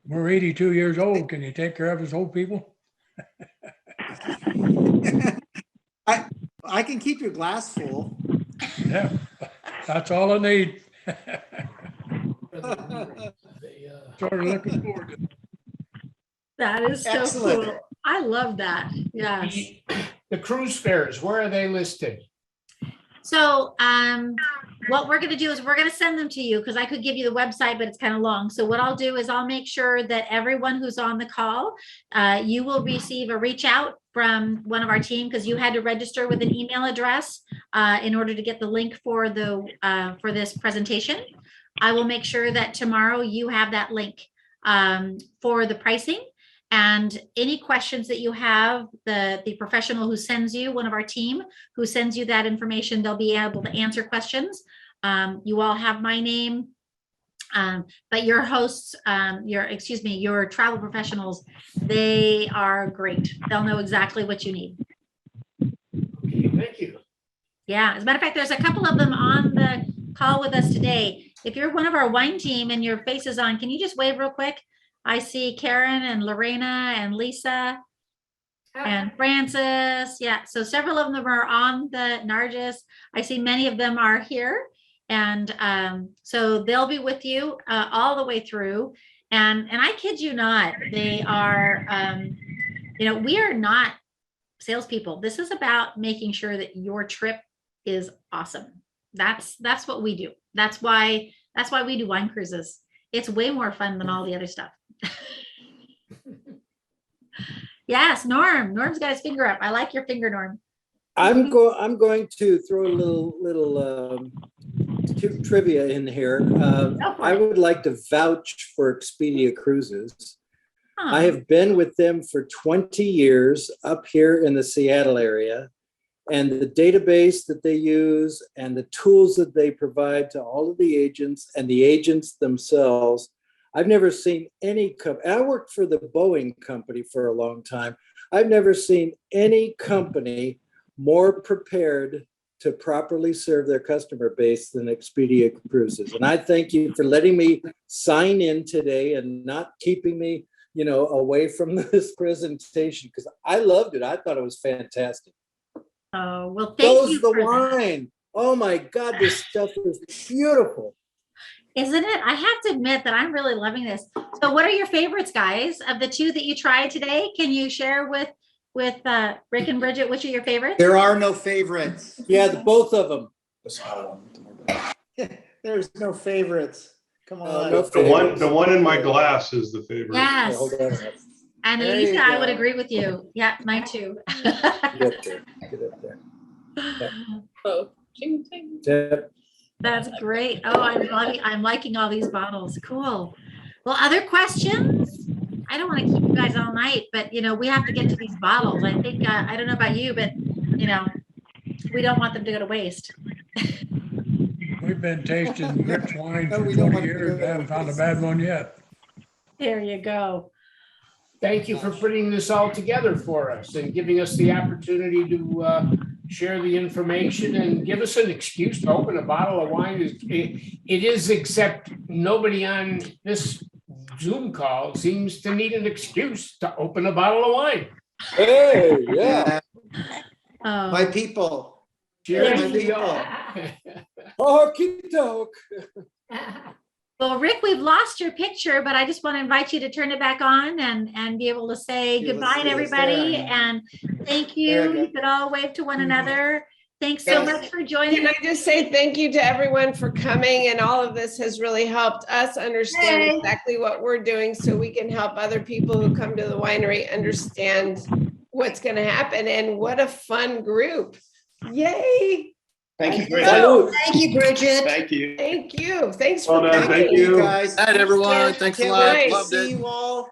We're 82 years old. Can you take care of us old people? I can keep your glass full. Yeah, that's all I need. Sort of looking forward to it. That is so Excellent. cool. I love that. Yes. The cruise fares, where are they listed? So what we're going to do is we're going to send them to you because I could give you the website, but it's kind of long. So what I'll do is I'll make sure that everyone who's on the call, you will receive a reach out from one of our team because you had to register with an email address in order to get the link for for this presentation. I will make sure that tomorrow you have that link for the pricing. And any questions that you have, the professional who sends you, one of our team who sends you that information, they'll be able to answer questions. You all have my name, but your hosts, your travel professionals, they are great. They'll know exactly what you need. Okay, thank you. Yeah, as a matter of fact, there's a couple of them on the call with us today. If you're one of our wine team and your face is on, can you just wave real quick? I see Karen and Lorena and Lisa and Francis. Yeah, so several of them are on the Nargis. I see many of them are here. And so they'll be with you all the way through. And I kid you not, they are, we are not salespeople. This is about making sure that your trip is awesome. That's what we do. That's why we do wine cruises. It's way more fun than all the other stuff. Yes, Norm. Norm's got his finger up. I like your finger, Norm. I'm going to throw a little trivia in here. I would like to vouch for Expedia Cruises. I have been with them for 20 years up here in the Seattle area, and the database that they use and the tools that they provide to all of the agents and the agents themselves. I've never seen any company. I worked for the Boeing company for a long time. I've never seen any company more prepared to properly serve their customer base than Expedia Cruises. And I thank you for letting me sign in today and not keeping me, away from this presentation, because I loved it. I thought it was fantastic. Oh, well, thank you. The wine. Oh my God, this stuff is beautiful. Isn't it? I have to admit that I'm really loving this. So what are your favorites, guys? Of the two that you tried today, can you share with Rick and Bridget, which are your favorites? There are no favorites. Yeah, both of them. There's no favorites. Come on. No the one in my glass is the favorite. Yes. And There Lisa, you I go. would agree with you. Yeah, mine too. Get up there. Oh, ching, ching. Yep. That's great. Oh, I'm liking all these bottles. Cool. Well, other questions? I don't want to keep you guys all night, but we have to get to these bottles. I think I don't know about you, but we don't want them to go to waste. We've been tasting rich wine No, for we don't 20 want to years, go to haven't found a waste. bad one yet. There you go. Thank you for putting this all together for us and giving us the opportunity to share the information and give us an excuse to open a bottle of wine. It is, except nobody on this Zoom call seems to need an excuse to open a bottle of wine. Hey, yeah. My people. Cheers My to people. y'all. Okie doke. Well, Rick, we've lost your picture, but I just want to invite you to turn it back on and be able to say Yeah, goodbye to let's see, it's everybody. there. And thank There you you. go. You could all wave to one another. Thanks so Yes. much for joining Can us. I just say thank you to everyone for coming, and all of this has really helped us understand Hey. exactly what we're doing so we can help other people who come to the winery understand what's going to happen. And what a fun group. Yay. Thank you, So, Bridget. Thank you, Bridget. Thank you. Thank you. Thanks Well for done. coming. Thank you. guys. Night, everyone. Yes, Thanks a can't lot. wait. Loved it. See you all